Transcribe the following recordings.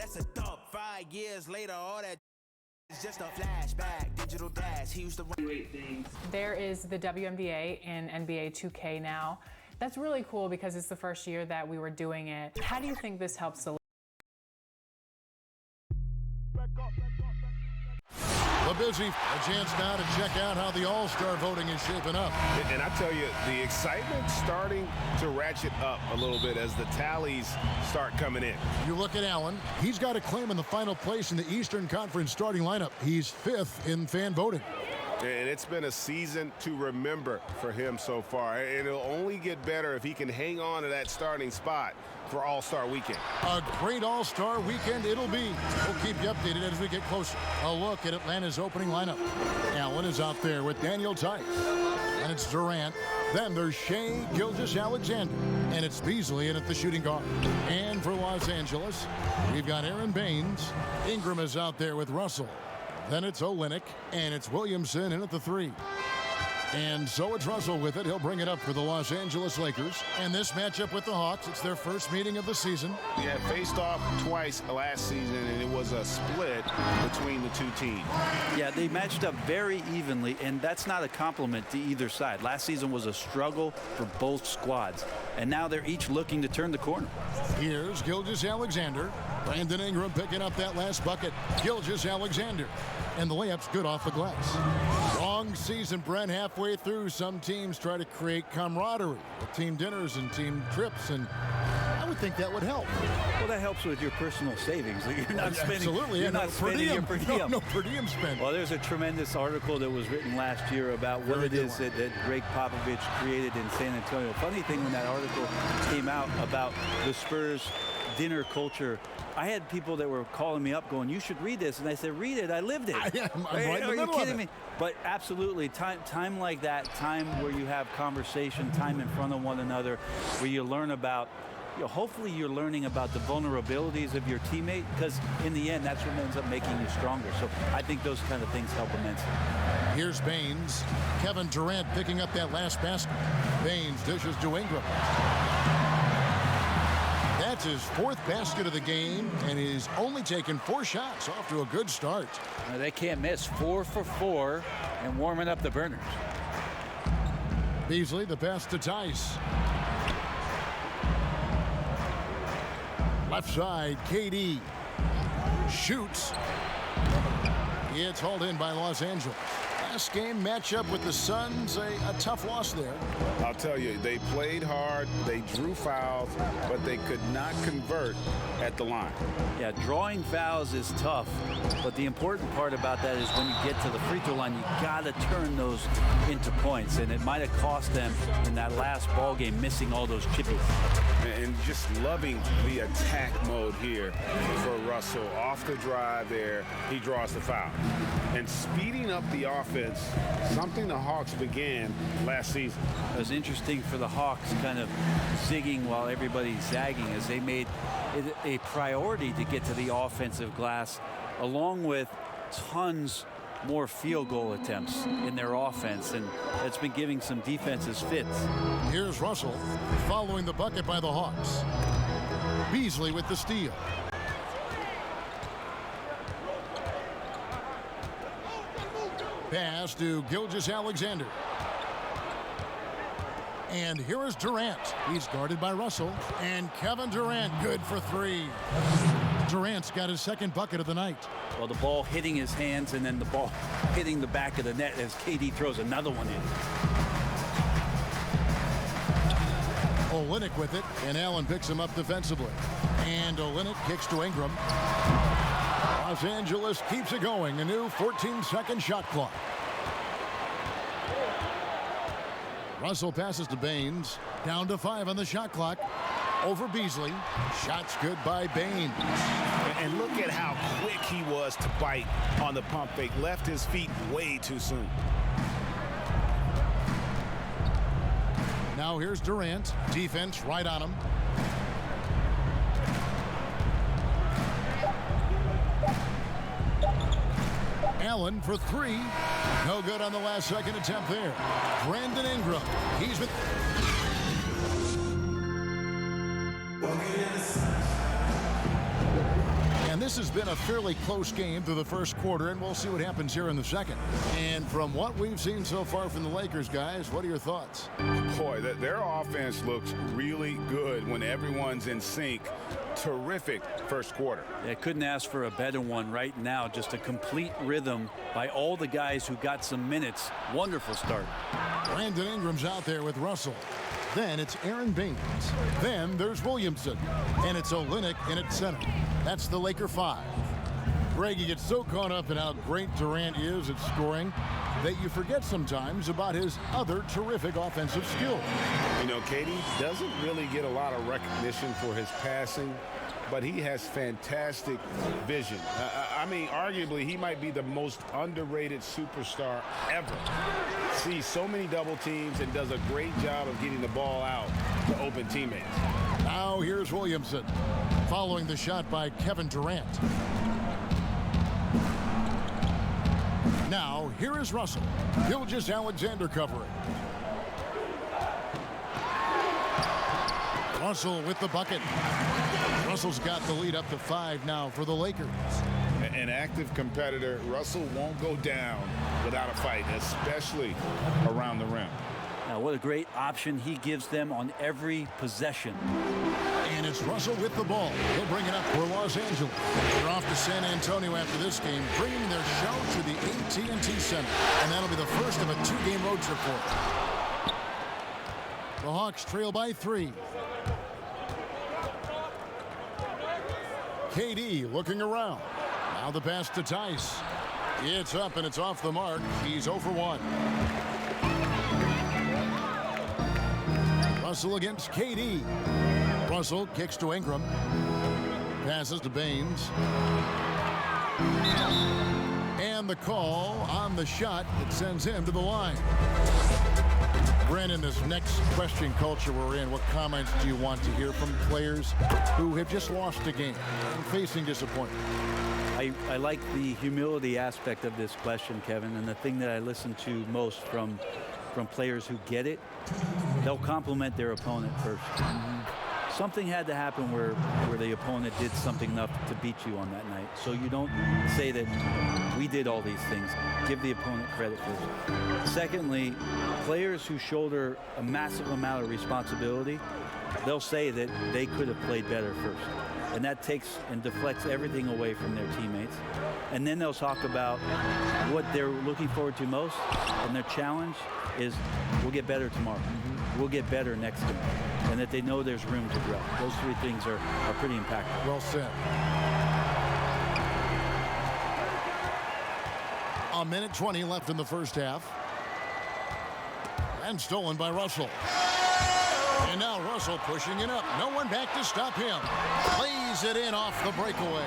that's a thought. 5 years later, all that is just a flashback. Digital dash, he used to run great things. There is the WNBA in NBA 2K now. That's really cool because it's the first year that we were doing it. How do you think this helps the busy. A chance now to check out how the All-Star voting is shaping up. And I tell you, the excitement's starting to ratchet up a little bit as the tallies start coming in. You look at Allen. He's got a claim in the final place in the Eastern Conference starting lineup. He's 5th in fan voting. And it's been a season to remember for him so far. And it'll only get better if he can hang on to that starting spot for All-Star Weekend. A great All-Star Weekend it'll be. We'll keep you updated as we get closer. A look at Atlanta's opening lineup. Allen is out there with Daniel Tice. And it's Durant. Then there's Shai Gilgeous-Alexander. And it's Beasley in at the shooting guard. And for Los Angeles, we've got Aaron Baines. Ingram is out there with Russell. Then it's Olynyk, and it's Williamson in at the 3. And so it's Russell with it. He'll bring it up for the Los Angeles Lakers. And this matchup with the Hawks, it's their first meeting of the season. Yeah, faced off twice last season, and it was a split between the two teams. Yeah, they matched up very evenly, and that's not a compliment to either side. Last season was a struggle for both squads, and now they're each looking to turn the corner. Here's Gilgeous-Alexander. Brandon Ingram picking up that last bucket. Gilgeous-Alexander. And the layup's good off the glass. Long season, Brent, halfway through. Some teams try to create camaraderie with team dinners and team trips, and I would think that would help. Well, that helps with your personal savings. You're not spending, absolutely. You're not spending your per diem. No per diem spend. Well, there's a tremendous article that was written last year about what it is that Greg Popovich created in San Antonio. Funny thing, when that article came out about the Spurs dinner culture, I had people that were calling me up going, you should read this. And I said, read it. I lived it. I'm right in the middle of it. Are you kidding me? But absolutely, time like that, time where you have conversation, time in front of one another, where you learn about, hopefully you're learning about the vulnerabilities of your teammate, because in the end, that's what ends up making you stronger. So I think those kind of things help immensely. Here's Baines. Kevin Durant picking up that last basket. Baines dishes to Ingram. That's his 4th basket of the game, and he's only taken 4 shots. Off to a good start. They can't miss. 4 for 4 and warming up the burners. Beasley, the pass to Tice. Left side, KD shoots. It's hauled in by Los Angeles. Last game matchup with the Suns, a tough loss there. I'll tell you, they played hard, they drew fouls, but they could not convert at the line. Yeah, drawing fouls is tough, but the important part about that is when you get to the free throw line, you got to turn those into points, and it might have cost them in that last ball game, missing all those chippies. And just loving the attack mode here for Russell. Off the drive there, he draws the foul. And speeding up the offense, something the Hawks began last season. It was interesting for the Hawks, kind of zigging while everybody's zagging, as they made it a priority to get to the offensive glass, along with tons more field goal attempts in their offense, and it's been giving some defenses fits. Here's Russell following the bucket by the Hawks. Beasley with the steal. Pass to Gilgeous-Alexander. And here is Durant. He's guarded by Russell. And Kevin Durant, good for 3. Durant's got his 2nd bucket of the night. Well, the ball hitting his hands and then the ball hitting the back of the net as KD throws another one in. Olynyk with it, and Allen picks him up defensively. And Olynyk kicks to Ingram. Los Angeles keeps it going. A new 14-second shot clock. Russell passes to Baines. Down to 5 on the shot clock. Over Beasley. Shots good by Baines. And look at how quick he was to bite on the pump fake. Left his feet way too soon. Now here's Durant. Defense right on him. Allen for 3. No good on the last second attempt there. Brandon Ingram. He's with... And this has been a fairly close game through the first quarter, and we'll see what happens here in the second. And from what we've seen so far from the Lakers, guys, what are your thoughts? Boy, their offense looks really good when everyone's in sync. Terrific first quarter. Yeah, couldn't ask for a better one right now. Just a complete rhythm by all the guys who got some minutes. Wonderful start. Brandon Ingram's out there with Russell. Then it's Aaron Baines. Then there's Williamson. And it's Olynyk in at center. That's the Laker 5. Greg, you get so caught up in how great Durant is at scoring that you forget sometimes about his other terrific offensive skills. You know, KD doesn't really get a lot of recognition for his passing, but he has fantastic vision. I mean, arguably, he might be the most underrated superstar ever. Sees so many double teams and does a great job of getting the ball out to open teammates. Now here's Williamson, following the shot by Kevin Durant. Now, here is Russell. Gilgeous-Alexander covering. Russell with the bucket. Russell's got the lead up to 5 now for the Lakers. An active competitor, Russell won't go down without a fight, especially around the rim. Now, what a great option he gives them on every possession. And it's Russell with the ball. He'll bring it up for Los Angeles. They're off to San Antonio after this game, bringing their show to the AT&T Center. And that'll be the first of a 2-game road trip for them. The Hawks trail by 3. KD looking around. Now the pass to Tice. It's up and it's off the mark. He's 0 for 1. Russell against KD. Russell kicks to Ingram. Passes to Baines. And the call on the shot that sends him to the line. Brandon, this next question culture we're in, what comments do you want to hear from players who have just lost a game and facing disappointment? I like the humility aspect of this question, Kevin, and the thing that I listen to most from players who get it, they'll compliment their opponent first. Something had to happen where the opponent did something enough to beat you on that night. So you don't say that we did all these things. Give the opponent credit first. Secondly, players who shoulder a massive amount of responsibility, they'll say that they could have played better first. And that takes and deflects everything away from their teammates. And then they'll talk about what they're looking forward to most, and their challenge is we'll get better tomorrow. We'll get better next game. And that they know there's room to grow. Those 3 things are pretty impactful. Well said. A minute 20 left in the first half. And stolen by Russell. And now Russell pushing it up. No one back to stop him. Plays it in off the breakaway.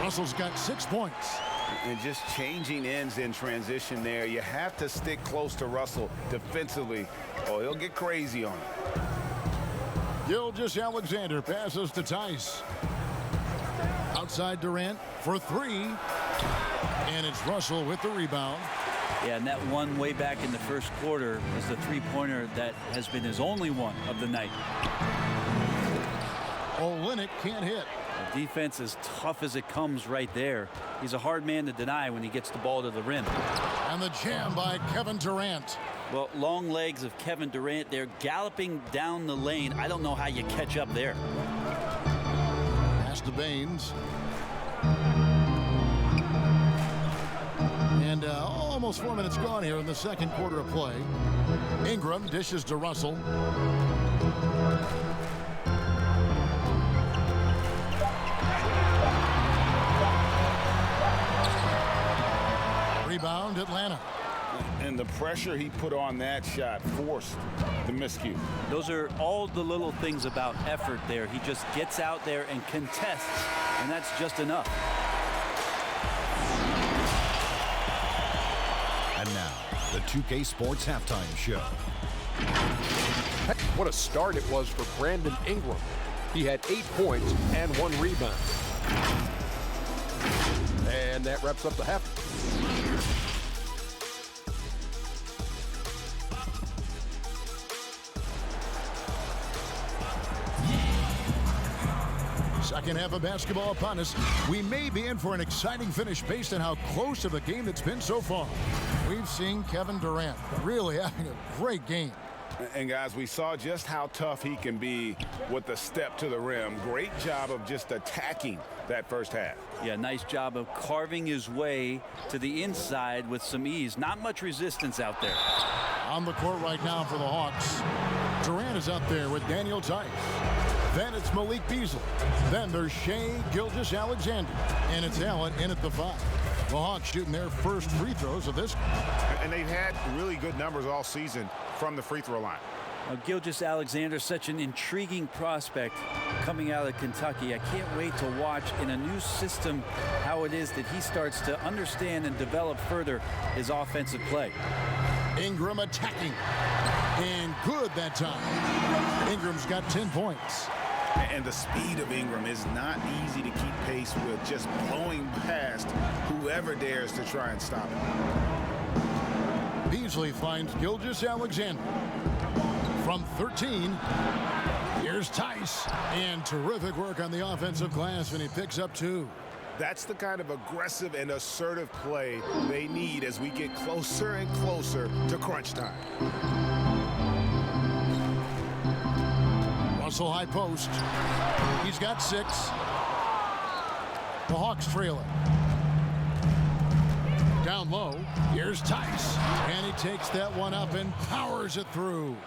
Russell's got 6 points. And just changing ends in transition there. You have to stick close to Russell defensively, or he'll get crazy on it. Gilgeous-Alexander passes to Tice. Outside Durant for 3. And it's Russell with the rebound. Yeah, and that one way back in the first quarter is the 3-pointer that has been his only one of the night. Olynyk can't hit. The defense is tough as it comes right there. He's a hard man to deny when he gets the ball to the rim. And the jam by Kevin Durant. Well, long legs of Kevin Durant. They're galloping down the lane. I don't know how you catch up there. Pass to Baines. And almost 4 minutes gone here in the second quarter of play. Ingram dishes to Russell. Rebound, Atlanta. And the pressure he put on that shot forced the miscue. Those are all the little things about effort there. He just gets out there and contests, and that's just enough. And now, the 2K Sports Halftime Show. What a start it was for Brandon Ingram. He had 8 points and 1 rebound. And that wraps up the half. Second half of basketball upon us. We may be in for an exciting finish based on how close of a game it's been so far. We've seen Kevin Durant really having a great game. And guys, we saw just how tough he can be with the step to the rim. Great job of just attacking that first half. Yeah, nice job of carving his way to the inside with some ease. Not much resistance out there. On the court right now for the Hawks. Durant is out there with Daniel Tice. Then it's Malik Beasley. Then there's Shai Gilgeous-Alexander. And it's Allen in at the 5. The Hawks shooting their first free throws of this. And they've had really good numbers all season from the free throw line. Gilgeous-Alexander, such an intriguing prospect coming out of Kentucky. I can't wait to watch in a new system how it is that he starts to understand and develop further his offensive play. Ingram attacking. And good that time. Ingram's got 10 points. And the speed of Ingram is not easy to keep pace with, just blowing past whoever dares to try and stop him. Beasley finds Gilgeous-Alexander. From 13, here's Tice. And terrific work on the offensive glass when he picks up 2. That's the kind of aggressive and assertive play they need as we get closer and closer to crunch time. Russell high post. He's got 6. The Hawks trail it. Down low, here's Tice. And he takes that one up and powers it through.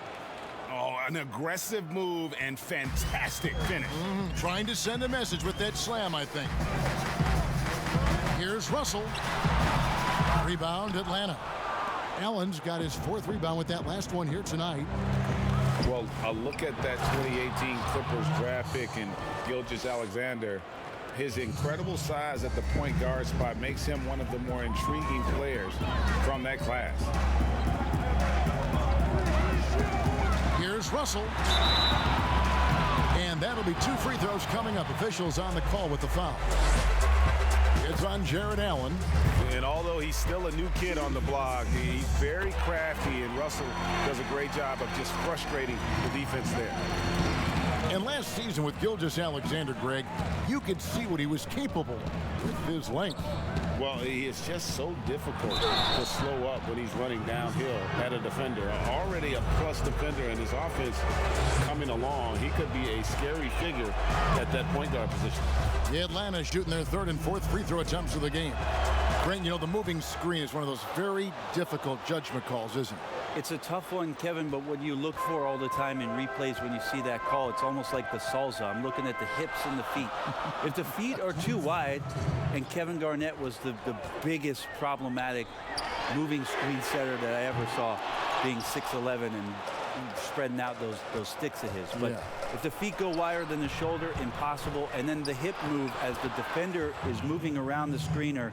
Oh, an aggressive move and fantastic finish. Trying to send a message with that slam, I think. Here's Russell. Rebound, Atlanta. Allen's got his 4th rebound with that last one here tonight. Well, a look at that 2018 Clippers draft pick and Gilgeous-Alexander. His incredible size at the point guard spot makes him one of the more intriguing players from that class. Here's Russell. And that'll be 2 free throws coming up. Officials on the call with the foul. It's on Jared Allen. And although he's still a new kid on the block, he's very crafty, and Russell does a great job of just frustrating the defense there. And last season with Gilgeous-Alexander, Greg, you could see what he was capable with his length. Well, it's just so difficult to slow up when he's running downhill at a defender. Already a plus defender in his offense coming along. He could be a scary figure at that point guard position. The Atlanta shooting their 3rd and 4th free throw attempts of the game. Greg, you know, the moving screen is one of those very difficult judgment calls, isn't it? It's a tough one, Kevin, but what you look for all the time in replays when you see that call, it's almost like the salsa. I'm looking at the hips and the feet. If the feet are too wide, and Kevin Garnett was the biggest problematic moving screen setter that I ever saw, being 6'11" and spreading out those sticks of his. But if the feet go wider than the shoulder, impossible. And then the hip move as the defender is moving around the screener,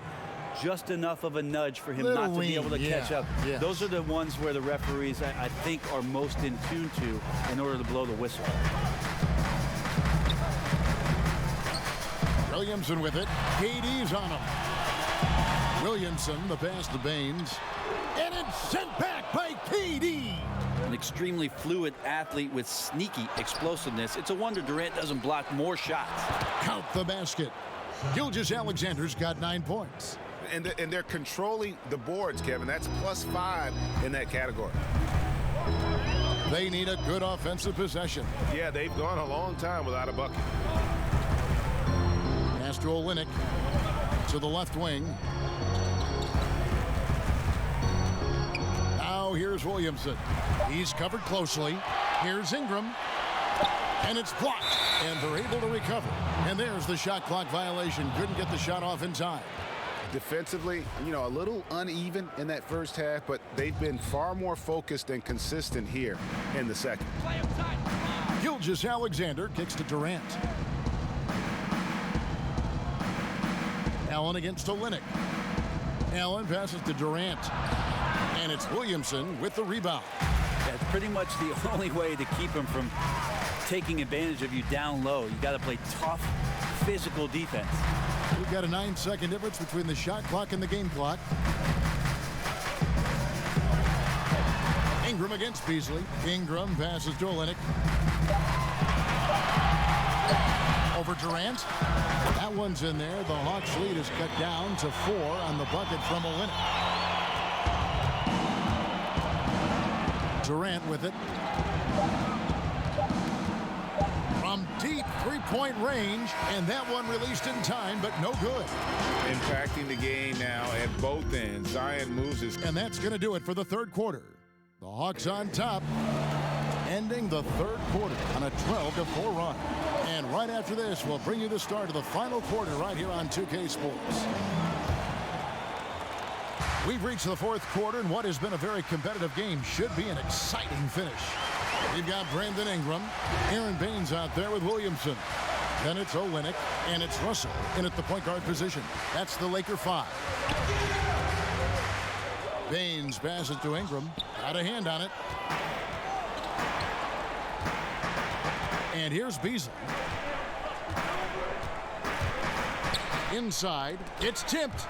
just enough of a nudge for him not to be able to catch up. Yes. Those are the ones where the referees, I think, are most in tune to in order to blow the whistle. Williamson with it. KD's on him. Williamson, the pass to Baines. And it's sent back by KD. An extremely fluid athlete with sneaky explosiveness. It's a wonder Durant doesn't block more shots. Count the basket. Gilgeous-Alexander's got 9 points. And they're controlling the boards, Kevin. That's +5 in that category. They need a good offensive possession. Yeah, they've gone a long time without a bucket. Pass to Olynyk to the left wing. Now here's Williamson. He's covered closely. Here's Ingram. And it's blocked. And they're able to recover. And there's the shot clock violation. Couldn't get the shot off in time. Defensively, you know, a little uneven in that first half, but they've been far more focused and consistent here in the second. Gilgeous-Alexander kicks to Durant. Allen against Olynyk. Allen passes to Durant. And it's Williamson with the rebound. That's pretty much the only way to keep him from taking advantage of you down low. You got to play tough, physical defense. We've got a 9-second difference between the shot clock and the game clock. Ingram against Beasley. Ingram passes to Olynyk. Over Durant. That one's in there. The Hawks lead is cut down to 4 on the bucket from Olynyk. Durant with it. From deep three-point range, and that one released in time, but no good. Impacting the game now at both ends. Zion moves his... And that's going to do it for the third quarter. The Hawks on top, ending the third quarter on a 12-4 run. And right after this, we'll bring you the start of the final quarter right here on 2K Sports. We've reached the fourth quarter, and what has been a very competitive game should be an exciting finish. We've got Brandon Ingram, Aaron Baines out there with Williamson. Then it's Olynyk, and it's Russell in at the point guard position. That's the Laker 5. Baines passes to Ingram. Got a hand on it. And here's Beasley. Inside. It's tipped.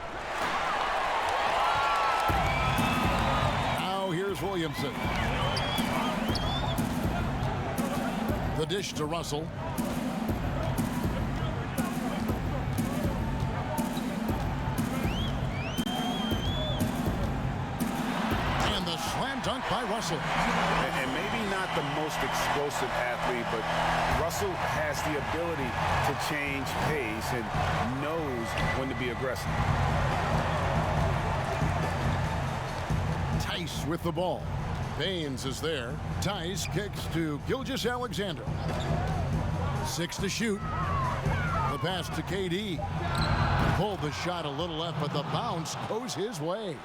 Now here's Williamson. The dish to Russell. And the slam dunk by Russell. And maybe not the most explosive athlete, but Russell has the ability to change pace and knows when to be aggressive. Tice with the ball. Baines is there. Tice kicks to Gilgeous-Alexander. 6 to shoot. The pass to KD. Pulled the shot a little left, but the bounce goes his way.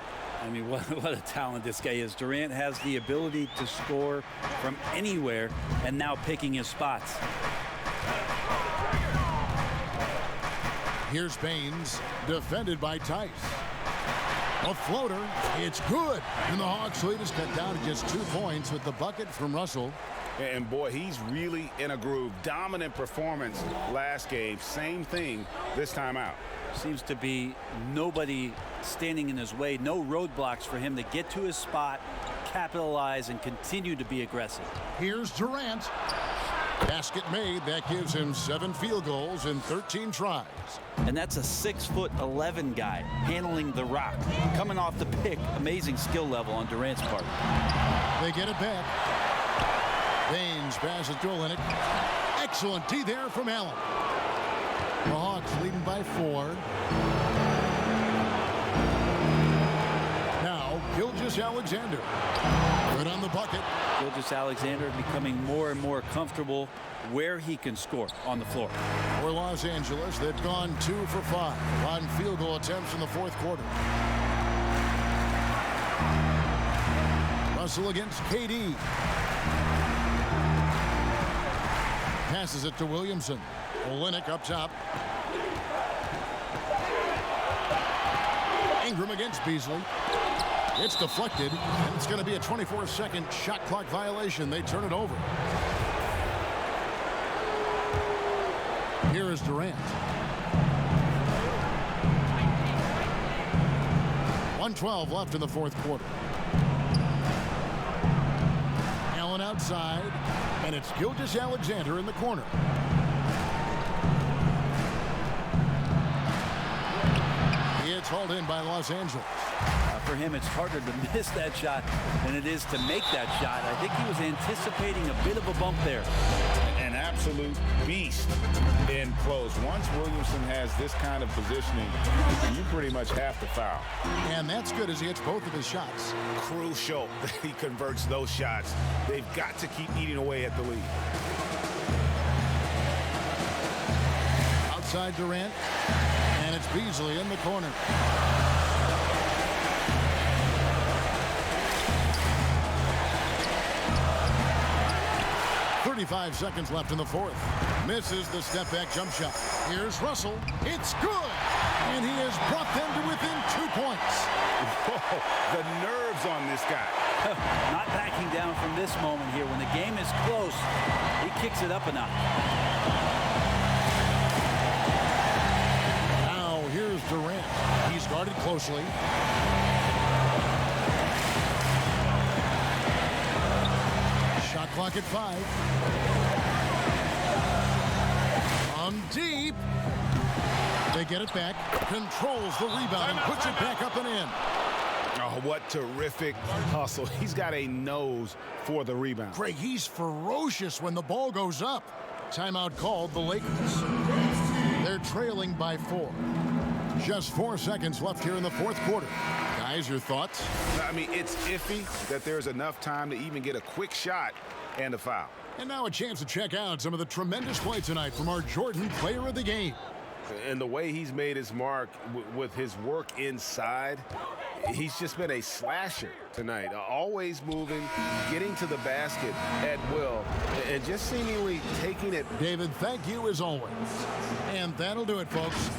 I mean, what a talent this guy is. Durant has the ability to score from anywhere and now picking his spots. Here's Baines, defended by Tice. A floater, it's good. And the Hawks lead is cut down to just 2 points with the bucket from Russell. And boy, he's really in a groove. Dominant performance last game. Same thing this time out. Seems to be nobody standing in his way. No roadblocks for him to get to his spot, capitalize, and continue to be aggressive. Here's Durant. Basket made. That gives him 7 field goals in 13 tries. And that's a 6'11" guy handling the rock. Coming off the pick, amazing skill level on Durant's part. They get it back. Baines passes to Olynyk. Excellent D there from Allen. The Hawks leading by 4. Now, Gilgeous-Alexander. Good on the bucket. Gilgeous-Alexander becoming more and more comfortable where he can score on the floor. For Los Angeles, they've gone 2 for 5 on field goal attempts in the fourth quarter. Russell against KD. Passes it to Williamson. Olynyk up top. Ingram against Beasley. It's deflected, and it's going to be a 24-second shot clock violation. They turn it over. Here is Durant. 1:12 left in the fourth quarter. Allen outside, and it's Gilgeous-Alexander in the corner. It's hauled in by Los Angeles. For him, it's harder to miss that shot than it is to make that shot. I think he was anticipating a bit of a bump there. An absolute beast in close. Once Williamson has this kind of positioning, you pretty much have to foul. And that's good as he hits both of his shots. Crucial that he converts those shots. They've got to keep eating away at the lead. Outside Durant, and it's Beasley in the corner. 35 seconds left in the fourth. Misses the step-back jump shot. Here's Russell. It's good! And he has brought them to within 2 points. Whoa, the nerves on this guy. Not backing down from this moment here. When the game is close, he kicks it up a notch. Now here's Durant. He's guarded closely. Shot clock at 5. From deep. They get it back. Controls the rebound and puts it back up and in. Oh, what terrific hustle. He's got a nose for the rebound. Craig, he's ferocious when the ball goes up. Timeout called the Lakers. They're trailing by 4. Just 4 seconds left here in the fourth quarter. Guys, your thoughts? I mean, it's iffy that there's enough time to even get a quick shot and a foul. And now a chance to check out some of the tremendous play tonight from our Jordan Player of the Game. And the way he's made his mark with his work inside, he's just been a slasher tonight. Always moving, getting to the basket at will, and just seemingly taking it. David, thank you as always. And that'll do it, folks.